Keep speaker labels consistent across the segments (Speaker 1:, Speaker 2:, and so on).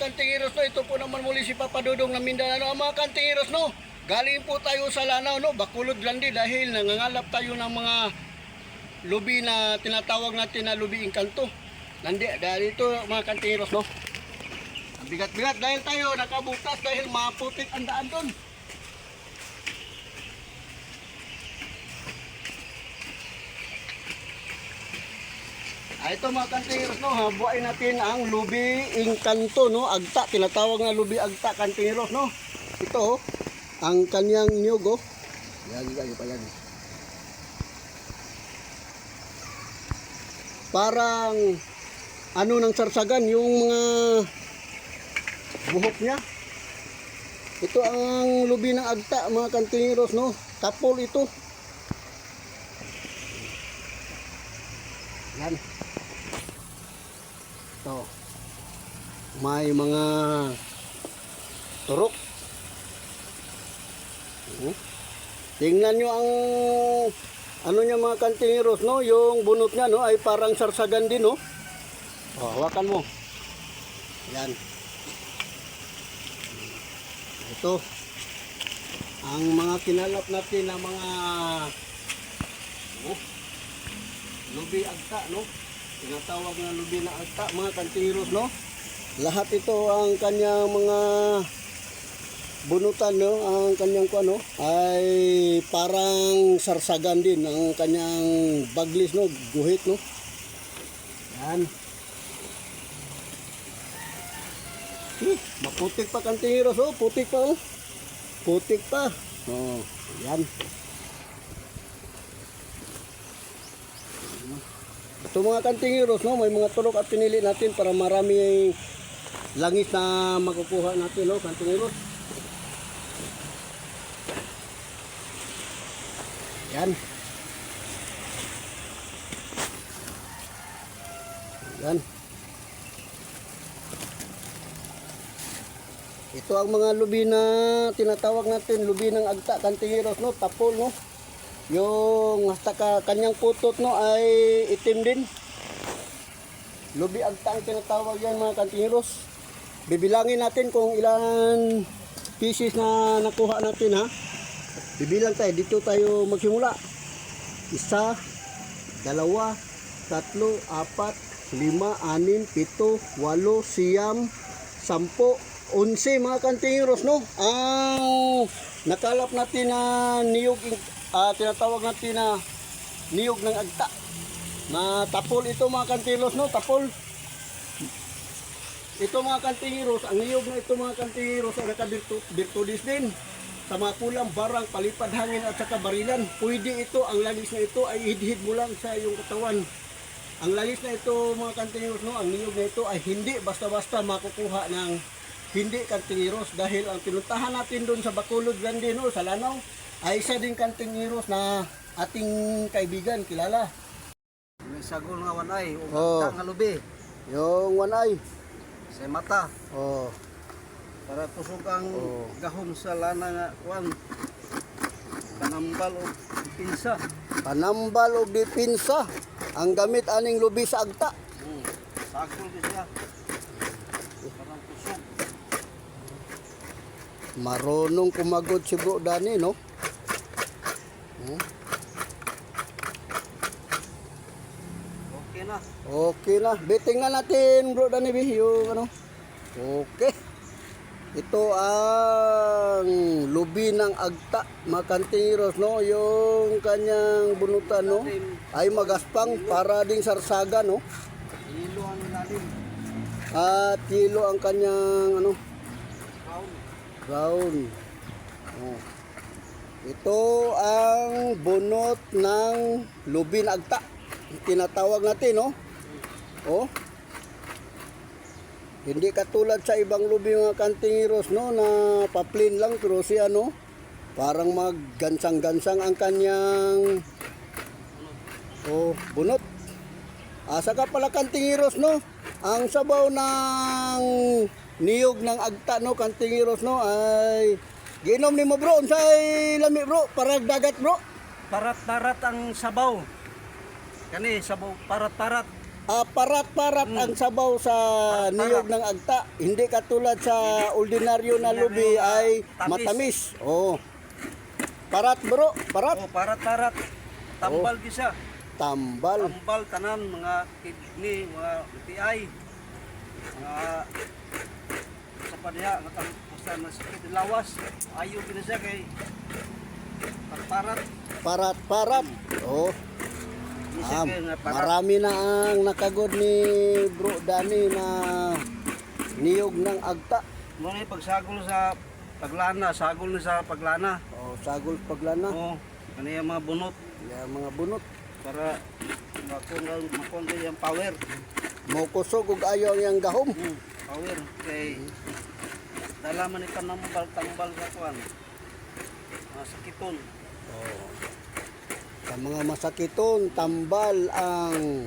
Speaker 1: kantingiros no, ito po naman muli si Papa Dudong ng Mindanao. Ang mga kantingiros no, galing po tayo sa Lanao no, Bacolod Landi dahil nangangalap tayo ng mga lubi na tinatawag natin na lubi engkanto. Dahil ito mga kantingiros no. Ang bigat-bigat dahil tayo nakabutas dahil maputik ang daan doon. Ito mga kantingiros no, habuain natin ang lubi engkanto no, agta, tinatawag na lubi agta kantingiros no. Ito ang kanyang niyog oh. Yan pa yan. Parang ano ng sarsagan yung mga buhok niya. Ito ang lubi ng agta mga kantingiros no, tapol ito. Yan. Ito. May mga turok. Tingnan nyo ang ano niya mga kantingiros no, yung bunot niya no ay parang sarsagan din no. Oh, hawakan mo. Yan. Ito ang mga kinalap natin na mga lubi agta no. Tinatawag na lubi na agta mga kantingiros no. Lahat ito ang kanyang mga bunutan no, ang kanyang kuano ay parang sarsagan din ang kanyang baglis no, guhit no. Yan. Maputik pa kantingiros oh, putik pa oh. Putik pa. Oh, yan. Ito mga kantingiros no, may mga tulok at pinili natin para marami langis na makukuha natin no, kantingiros. Yan. Yan. Ito ang mga lubi na tinatawag natin, lubi ng agta kantingiros no, tapol no. Yung hasta kanyang putot no ay itim din. Lubi agta ang tinatawag yan mga kantingiros. Bibilangin natin kung ilan pieces na nakuha natin ha. Bibilang tayo, dito tayo magsimula. 1, 2, 3, 4, 5, 6, 7, 8, 9, 10, 11 mga kantingiros no. Ang nakalap natin na niyog, tinatawag natin na niyog ng agta na tapol ito mga kantingiros no, tapol. Ito mga kantingiros, ang niyog na ito mga kantingiros ay nakabirtudis din sa mga kulang barang, palipad hangin at saka barilan. Pwede ito, ang langis na ito ay hidhid mo lang sa iyong katawan. Ang langis na ito mga kantingiros no, ang niyog na ito ay hindi basta-basta makukuha ng hindi kantingiros dahil ang pinuntahan natin doon sa Bacolod Landi no, sa Lanao ay isa din kantingiros na ating kaibigan, kilala.
Speaker 2: May sagol nga wanay,
Speaker 1: Oh.
Speaker 2: nga lubi.
Speaker 1: Yung wanay.
Speaker 2: Sa mata.
Speaker 1: Oh.
Speaker 2: Para tusok ang
Speaker 1: Oh.
Speaker 2: gahom sa lana nga kuan. Panambal o pinsa.
Speaker 1: Panambal o dipinsa ang gamit aning lubi sa agta.
Speaker 2: Sagol ko siya. Parang tusok.
Speaker 1: Marunong kumagod si Bro Dani no.
Speaker 2: Okay na.
Speaker 1: Okay na. Biting na natin Bro Dani yung ano. Okay. Ito ang lubi ng agta mga kantingiros no, yung kanyang bunutan no ay magaspang para ding sarsaga no.
Speaker 2: Ilo ang ilalim.
Speaker 1: At yelo ang kanyang ano, brown. Oh. Ito ang bunot ng lubi ng agta. Tinatawag natin no. Oh. Hindi katulad sa ibang lubi mga kantingiros no na paplin lang, pero siya no parang maggansang-gansang ang kanyang bunot. Saka pala kantingiros no, ang sabaw ng niyog ng agta no kantingiros no ay ginom ni mo bro, unsay lami bro, parag dagat bro.
Speaker 2: Parat-parat ang sabaw. Kani sabaw parat-parat.
Speaker 1: Parat-parat ang sabaw sa niyog ng agta. Hindi katulad sa ordinaryo na lubi ay matamis. Oh. Parat bro, parat.
Speaker 2: Oh, parat-parat. Tambal di siya.
Speaker 1: Tambal.
Speaker 2: Tambal tanan mga kidney, mga UTI. Mga sa padya nga basta masakit lawas. Ayo gina siya kay parat.
Speaker 1: Parat-parat. Oh.
Speaker 2: Di siya kay nga parat.
Speaker 1: Marami na ang nakagod ni Bro Dani na niyog ng agta.
Speaker 2: Muna pagsagol sa paglana, sagol na sa paglana.
Speaker 1: Oh, sagol paglana.
Speaker 2: Oo, ano yung mga bunot
Speaker 1: Yung mga bunot.
Speaker 2: para makonda yung power.
Speaker 1: Mo kusog ug ayaw ang gahom.
Speaker 2: Power kay dala man ito tambal sa kuan. Mga sakiton.
Speaker 1: Sa mga masakiton, tambal ang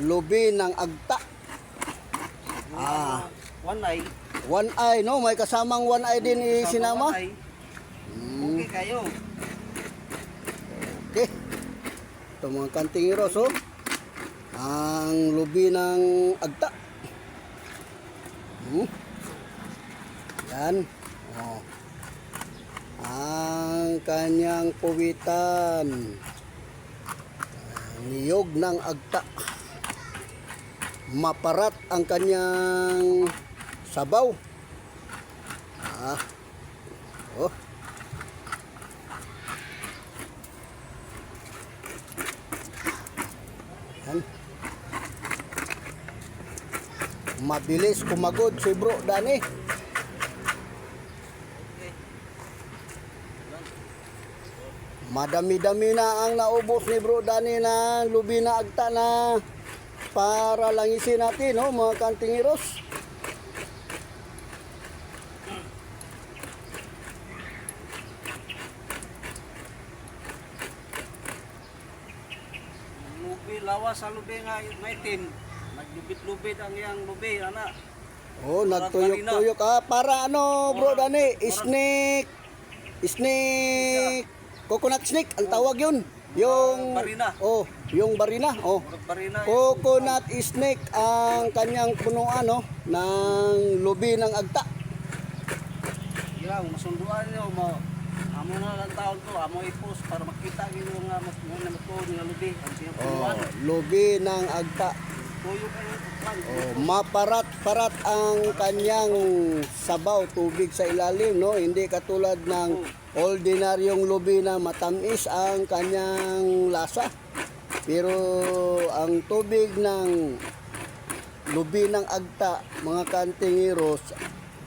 Speaker 1: lubi ng agta.
Speaker 2: One eye.
Speaker 1: One eye, no? May kasamang one eye din isinama.
Speaker 2: One eye. Okay kayo.
Speaker 1: Okay. Ito mga kantingiros, oh. Ang lubi ng agta. Yan. Oh. Ang kanyang puwitan. Niyog ng agta. Maparat ang kanyang sabaw. Oh. Yan. Mabilis kumagod si Bro Dani. Madami-dami na ang naubos ni Bro Dani na lubi na agta na para langisin natin, no, mga kantingiros.
Speaker 2: Lubi lawas sa lubi nga maitim. Naglubit-lubit ang iyang lubi ana.
Speaker 1: Oh, nagtuyok-tuyok. Para ano, Bro Dani? Snake. Coconut snake ang tawag yun. Yung
Speaker 2: barina.
Speaker 1: Oh, yung barina. Oh.
Speaker 2: Barina.
Speaker 1: Coconut snake ang kanyang punuan, no, ng lubi ng agta.
Speaker 2: Yang masunduan niyo mo. Amo na lang taon to, amo ipos para makita gyud nga mas nga nga lubi ang siyang
Speaker 1: Oh,
Speaker 2: punuan.
Speaker 1: lubi ng agta.
Speaker 2: Tuyo kayo kwan.
Speaker 1: Oh, maparat-parat ang kanyang sabaw, tubig sa ilalim, no? Hindi katulad ng ordinaryong lubi na matamis ang kanyang lasa. Pero ang tubig ng lubi ng agta, mga kantingiros,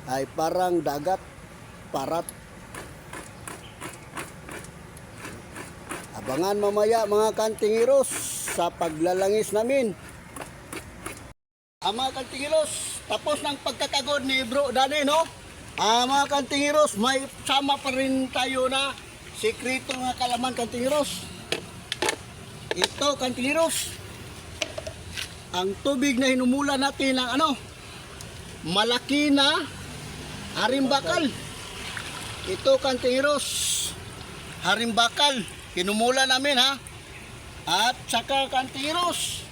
Speaker 1: ay parang dagat, parat. Abangan mamaya mga kantingiros sa paglalangis namin. Mga kantingiros, tapos ng pagkakagod ni Bro Dani, no? Mga kantingiros, may sama pa rin tayo na sekreto nga kalaman, kantingiros. Ito, kantingiros, ang tubig na hinumula natin ng ano, malaki na harimbakal. Ito, kantingiros, harimbakal, hinumula namin, ha? At saka, kantingiros,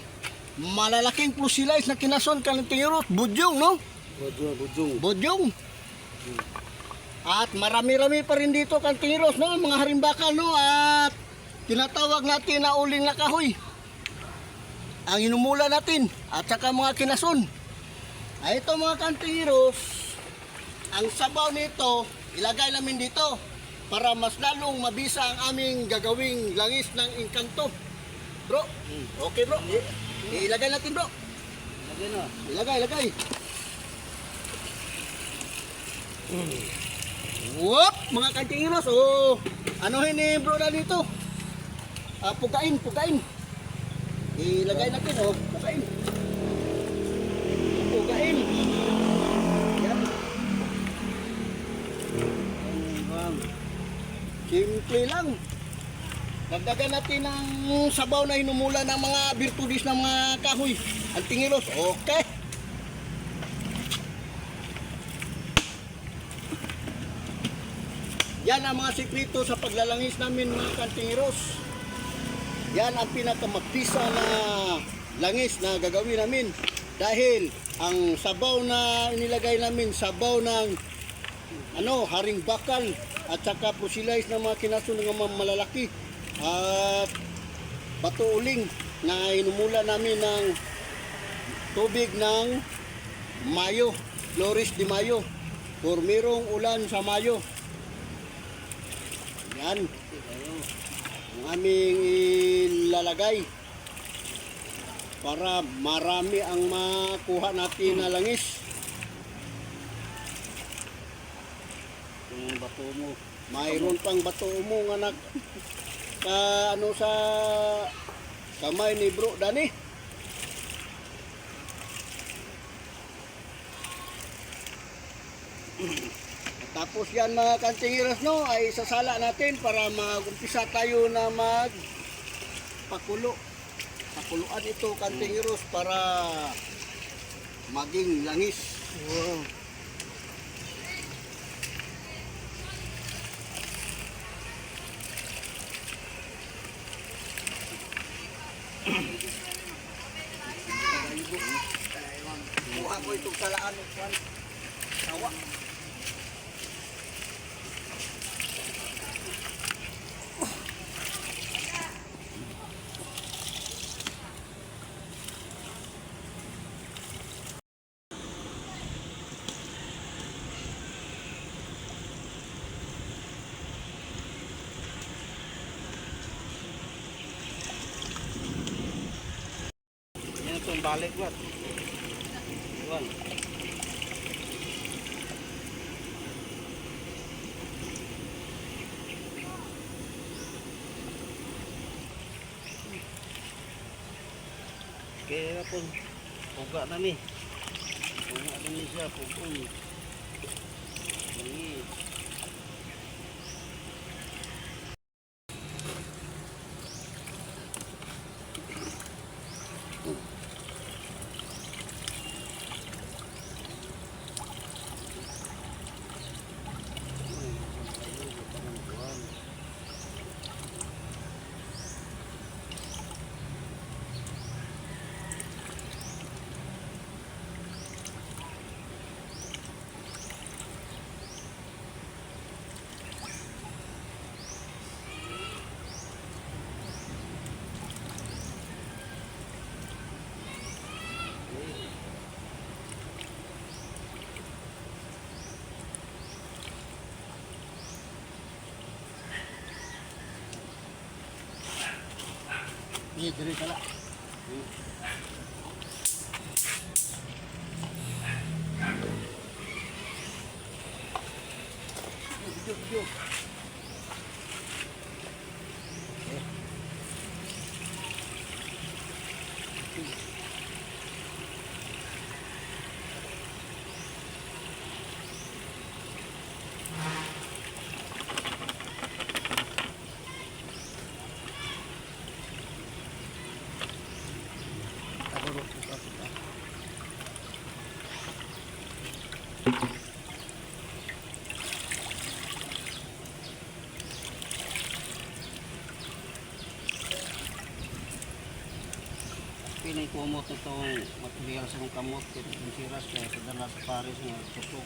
Speaker 1: malalaking pusilais na kinason, kantingiros, budyong, no? Budyong. At marami-rami pa rin dito, kantingiros, no? Mga harimbakal, no? At tinatawag natin na uling na kahoy. Ang inumula natin at saka mga kinason. Ay, ito mga kantingiros, ang sabaw nito, ilagay namin dito para mas lalong mabisa ang aming gagawing langis ng engkanto. Bro, okay bro? Ilagay natin bro.
Speaker 2: Lagyan na.
Speaker 1: Ilagay. Whoop! Mga kantingiros, oh, anuhin ni bro na dito. Pukain. Ilagay natin, oh, pukain. Yan. Simple lang. Dagdagan natin ng sabaw na hinumula ng mga birtudis ng mga kahoy. Ang tingilos, okay. Yan ang mga sekreto sa paglalangis namin, mga kantingiros. Yan ang pinakamabisa na langis na gagawin namin. Dahil ang sabaw na inilagay namin, sabaw ng haring bakal at saka pusilays ng mga kinaso ng mga malalaki at bato uling na inumula namin ng tubig ng Mayo, Flores de Mayo, or merong ulan sa Mayo. Yan ang aming ilalagay para marami ang makuha natin na langis.
Speaker 2: Yung bato mo.
Speaker 1: Mayroon pang bato mo nga sa kamay ni Bro Dani. Tapos yan mga kantingiras ay sasala natin para mag-umpisa tayo na magpakulo. Pakuluan ito kantingiros para maging langis. Wow. Kuha ko itong salaan ng kwan. Tawa.
Speaker 2: Yan itong balik ba? Iwan. Kaya po, puga na ni. Puga na ni siya, pugong. Langis.
Speaker 1: Ini dari kala. Jom.
Speaker 2: Pinay kumot na itong material sa mga kamot. Yung siras kaya kadala sa Paris nga tutog.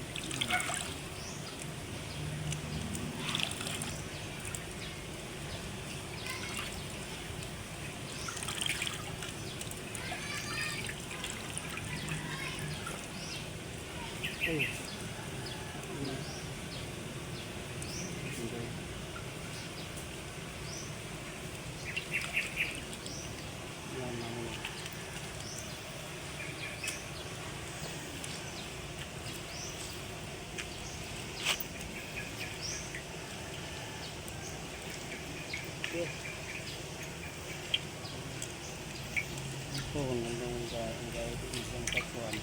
Speaker 2: Okay. Ito, ang gagawin isang katuan.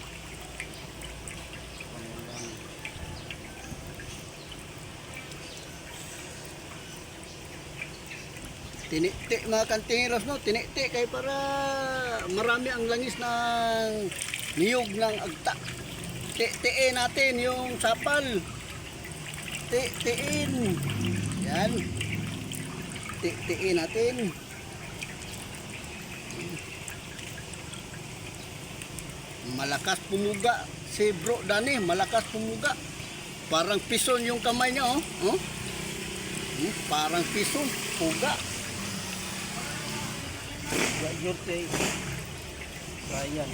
Speaker 1: Tinikti mga kantingiros tinikti kay para marami ang langis ng niyog ng agta. Tiin natin yung sapal. Tiin. Yan. Tiin natin. Malakas pumuga si Bro Danny, malakas pumuga. Parang pison yung kamay niya, oh. Oh? Parang pison, puga.
Speaker 2: Yorte. Ryan.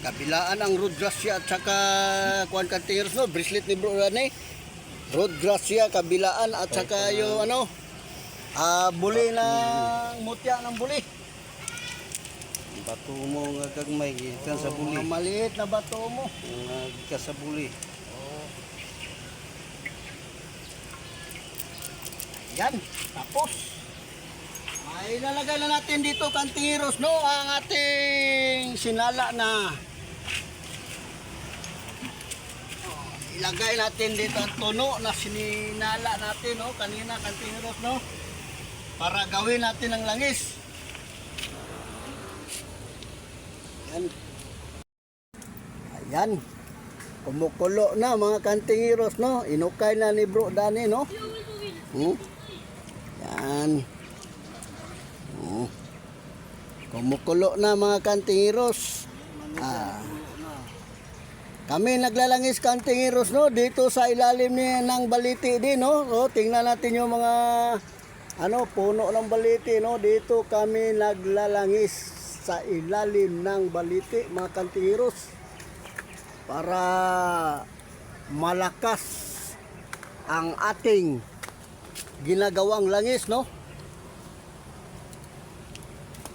Speaker 1: Kabilaan ang Rudrasya at saka kuan kantingers, no, bracelet ni Bro Danny. Rudrasya kabilaan at saka yung ano, buli ng mutya ng buli.
Speaker 2: Bato mo nga gagmay gikan sa buli.
Speaker 1: Mga maliit na bato mo.
Speaker 2: Nga gikan sa buli.
Speaker 1: Yan, tapos. Ay ilalagay na natin dito kantingeros, no, ang ating sinala na. Ilagay natin dito ang tuno na sininala natin, no, kanina kantingeros, no, para gawin natin ang langis. Yan. Ayan. Kumukulo na mga kantingeros, no. Inukay na ni Bro Danny, no. Yan. Kumukulo na mga kantingeros. Kami naglalangis kantingeros, no, dito sa ilalim ng baliti din, no. O, tingnan natin yung mga ano, puno ng baliti, no. Dito kami naglalangis sa ilalim ng baliti, mga kantingeros, para malakas ang ating ginagawang langis, no.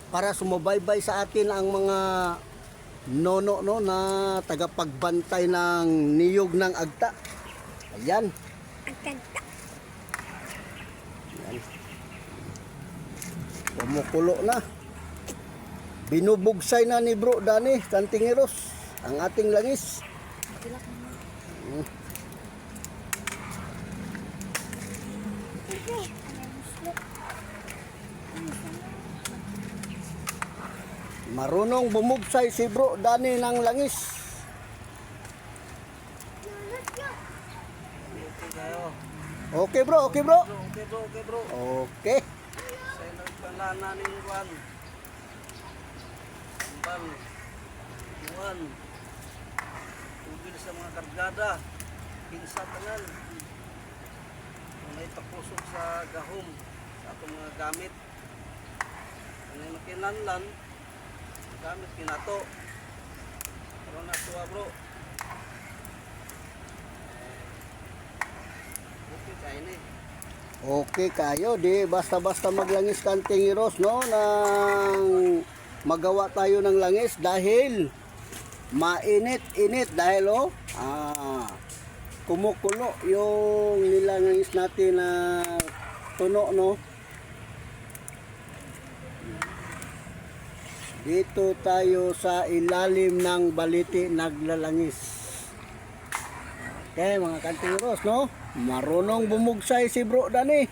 Speaker 1: Para sumubaybay sa atin ang mga nono, no, na tagapagbantay ng niyog ng agta. Ayan. Ayan. Kumukulo na. Binubugsay na ni Bro Danny kantingeros ang ating langis. Marunong bumugsay si Bro Danny ng langis. Okay bro, okay bro.
Speaker 2: Okay bro, okay bro.
Speaker 1: Okay.
Speaker 2: Sa nagpalana ni Juan. Juan. Tugil sa mga kargada. Pinsa tanan. May tapusok sa gahom sa atong mga gamit. Ano yung makinlanlan, gamit kinato. Pero natuwa bro. Okay kayo ni.
Speaker 1: Okay kayo, di basta-basta maglangis kantingeros, no, nang magawa tayo ng langis dahil mainit-init dahil kumukulo yung nilangis natin na tuno, no. Dito tayo sa ilalim ng baliti naglalangis. Okay mga kantingeros, no, marunong bumugsay si Bro Danny.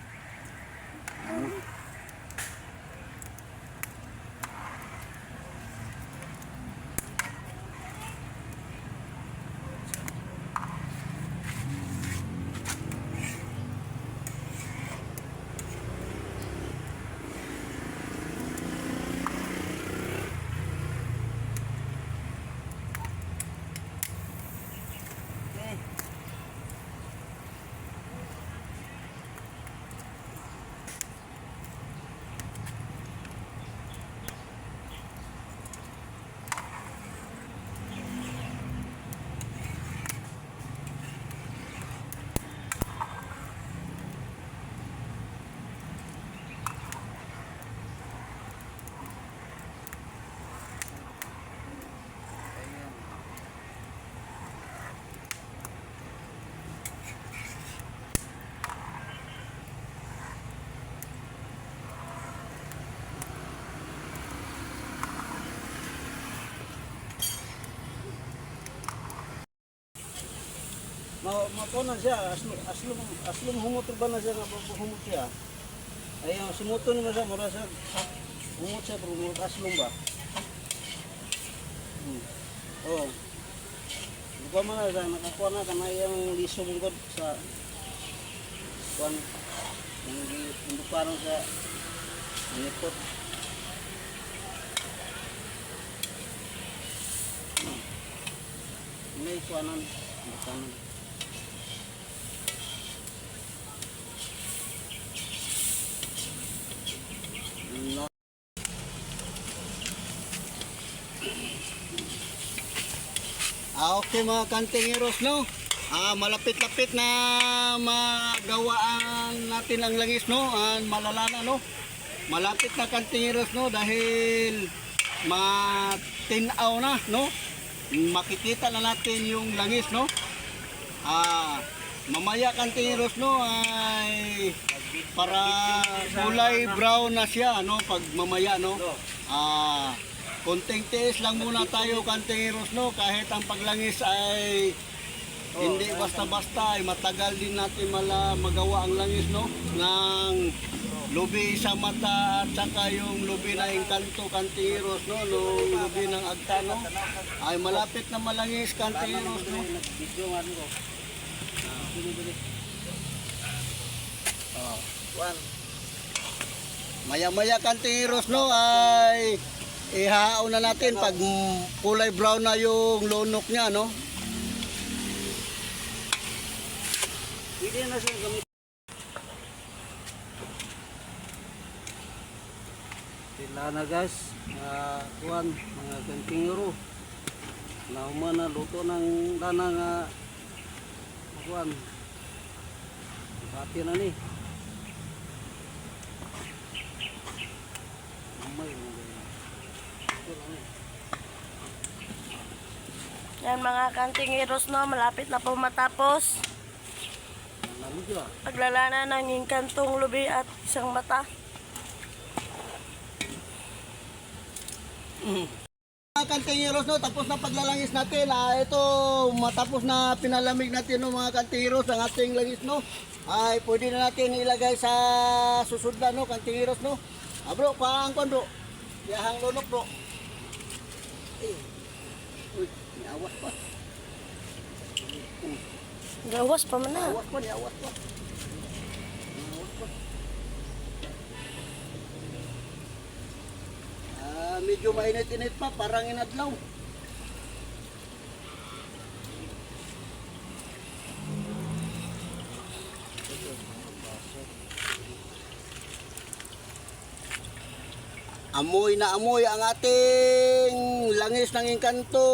Speaker 2: Mapunan siya, aslum humot ba na siya nga humot siya. Ay ang simuton mo siya, mura siya, humot siya, pero humot aslum ba? Oo. Buka man na siya, nakakuha na ka na yung lisong god sa kuwan, yung parang sa nipot. May kuwanan, bukanan. No.
Speaker 1: Okay mga kantingeros, no? Malapit-lapit na magawaan natin ang langis, no? Malalana, no? Malapit na kantingeros, no? Dahil matinaw na, no? Makikita na natin yung langis, no? Mamaya kantingeros, no? Ay para kulay brown na siya, no? Pag mamaya, no? Konting tiis lang muna tayo kantingeros, no? Kahit ang paglangis ay hindi basta-basta, ay matagal din natin magawa ang langis, no? Ng lubi sa mata at saka yung lubi na engkanto kantingeros, no? Nung lubi ng agta, no? Ay malapit na malangis kantingeros, no? Maya-maya kantingeros, no? Ay ihahaon na natin pag kulay brown na yung lunok niya, no?
Speaker 2: Hindi na siya gamit. Sila na guys, kuwan, mga kantingero. Nauma na luto ng dana nga kuwan. Pati na ni.
Speaker 3: Yan mga kantingeros, no, malapit na po matapos. Paglalana ng kantong lubi at isang mata.
Speaker 1: Mga kantingeros, no, tapos na paglalangis natin. Ito, matapos na pinalamig natin, no, mga kantingeros, ang ating langis, no. Ay pwede na natin ilagay sa susudlan, no, kantingeros, no. Bro, paang kon bro. Yahang lunok bro. Uy, may awas pa.
Speaker 3: Gawas pa man na.
Speaker 1: Awas pa, may awas pa. Awas pa. Medyo mainit-init pa, parang inadlaw. Amoy na amoy ang ating langis ng engkanto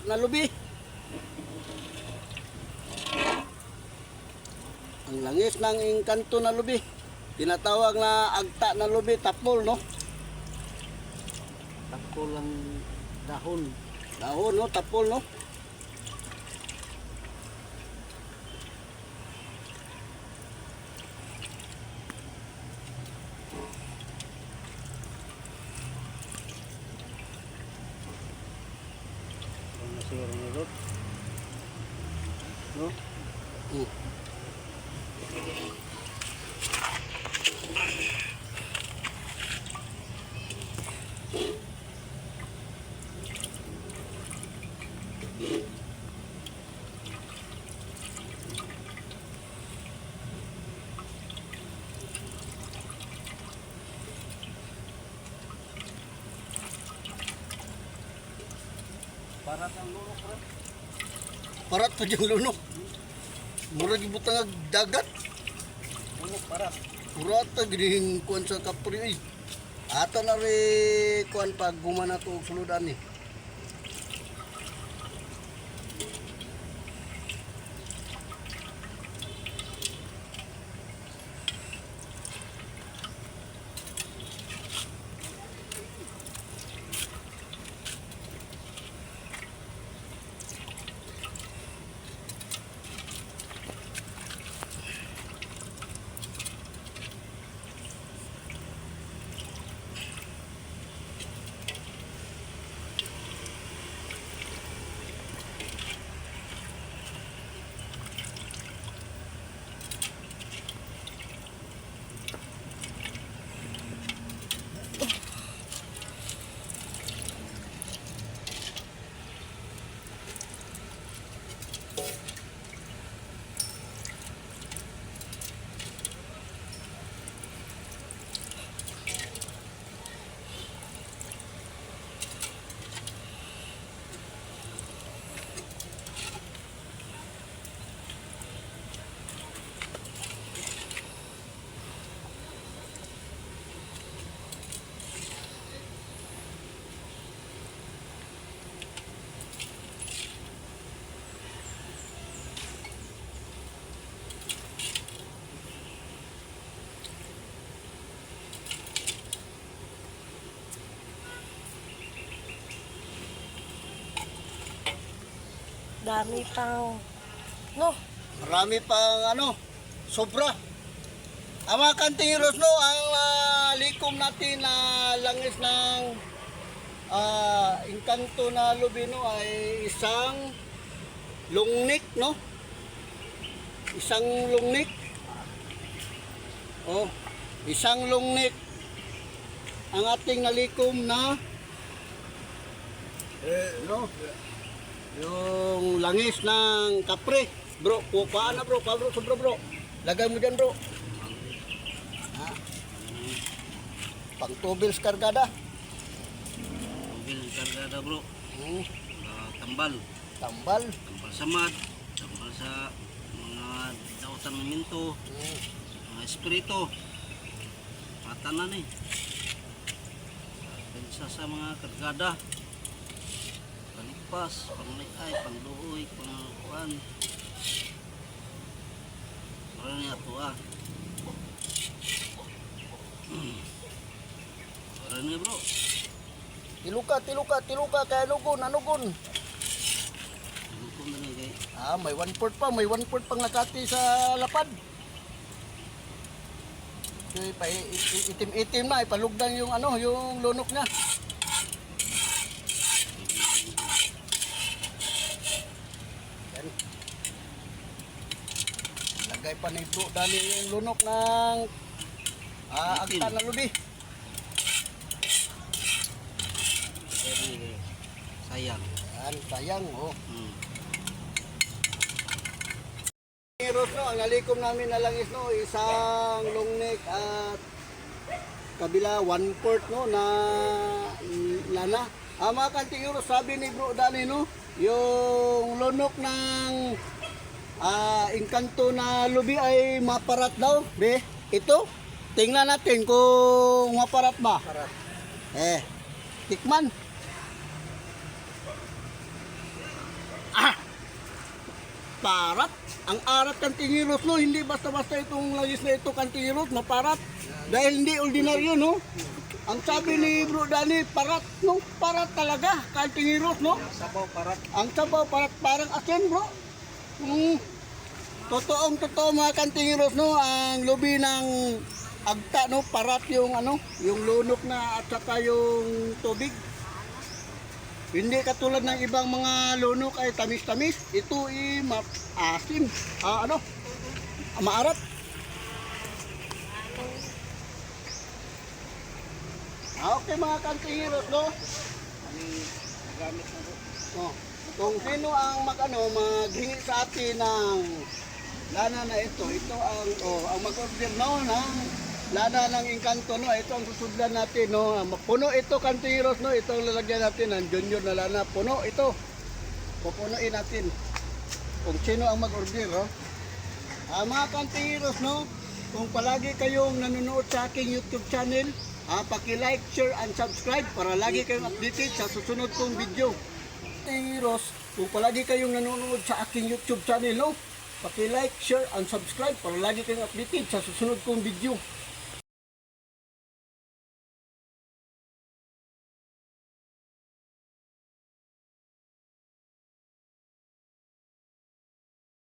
Speaker 1: na lubi. Ang langis ng engkanto na lubi. Tinatawag na agta na lubi, tapol, no?
Speaker 2: Tapol ang dahon.
Speaker 1: Dahon, no? Tapol, no?
Speaker 2: No? Para kang lunok rin.
Speaker 1: Parat pa diyang lunok. Murag ibutang dagat.
Speaker 2: Lunok para.
Speaker 1: Purata gining kuan sa kapri ay. Ato na ri kuan pag gumana to og suludan ni.
Speaker 3: marami pang, no,
Speaker 1: Marami pang sobra. Ang mga kantingeros, no, ang likom natin na langis ng Engkanto na Lubino ay isang lungnik, no? Isang lungnik. Oh, isang lungnik ang ating nalikom na no, yung langis ng kapre. Bro, paan na bro, sobra bro. Lagay mo dyan bro. Ha? Pang tubils kargada.
Speaker 2: Mobil kargada bro.
Speaker 1: Hmm.
Speaker 2: Tambal.
Speaker 1: Tambal.
Speaker 2: Tambal samad. Tambal sa mga dautan ng minto.
Speaker 1: Hmm.
Speaker 2: Mga espiritu. Patanan eh. Pensa sa mga kargada. Panipas, panglayay, pangluoy, pangkuan. Para niya ito Para niya bro.
Speaker 1: Tiluka, kaya anugon.
Speaker 2: Hukom na niya kay.
Speaker 1: May 1/4 pa, may 1/4 pang nakati sa lapad. Okay, itim-itim na, ipalugdan yung yung lunok niya. Yan. Lagay pa ni bro dali yung lunok ng agta na ludi.
Speaker 2: Para niya kay. Sayang.
Speaker 1: Yan, sayang oh. Heroes, no, ang nalikom namin na langis, no, isang long neck at kabila 1/4 no na lana. Mga kantingero, sabi ni Bro Dani, no, yung lunok ng Engkanto na lubi ay maparat daw. Be, ito, tingnan natin kung maparat ba.
Speaker 2: Parat.
Speaker 1: Tikman. Parat. Ang arat kantingiros, no, hindi basta-basta itong langis na ito kantingiros, maparat. Dahil hindi ordinaryo, no. Ang sabi ni Bro Dani, parat, no, parat talaga, kantingiros, no.
Speaker 2: Sabaw parat.
Speaker 1: Ang sabaw parat parang asin, bro. Totoo mga kantingiros, no, ang lubi ng agta, no, parat yung yung lunok na at saka yung tubig. Hindi katulad ng ibang mga lunok ay tamis-tamis. Ito ay asim. Maarat. Okay mga kantingiros, no?
Speaker 2: Gamit na bro.
Speaker 1: Oh, kung sino ang maghingi sa atin ng lana na ito ang mag-order no ng lana ng Engkanto, no, ito ang susudlan natin, no. Puno ito kantingiros, no, ito ang lalagyan natin ng junior na lana, puno ito. Pupunuin natin kung sino ang mag-order, no. Mga kantingiros, no, kung palagi kayong nanonood sa aking YouTube channel, paki-like, share and subscribe para lagi kayong updated sa susunod kong video. Kantingiros, kung palagi kayong nanonood sa aking YouTube channel, no, paki-like, share and subscribe para lagi kayong updated sa susunod kong video.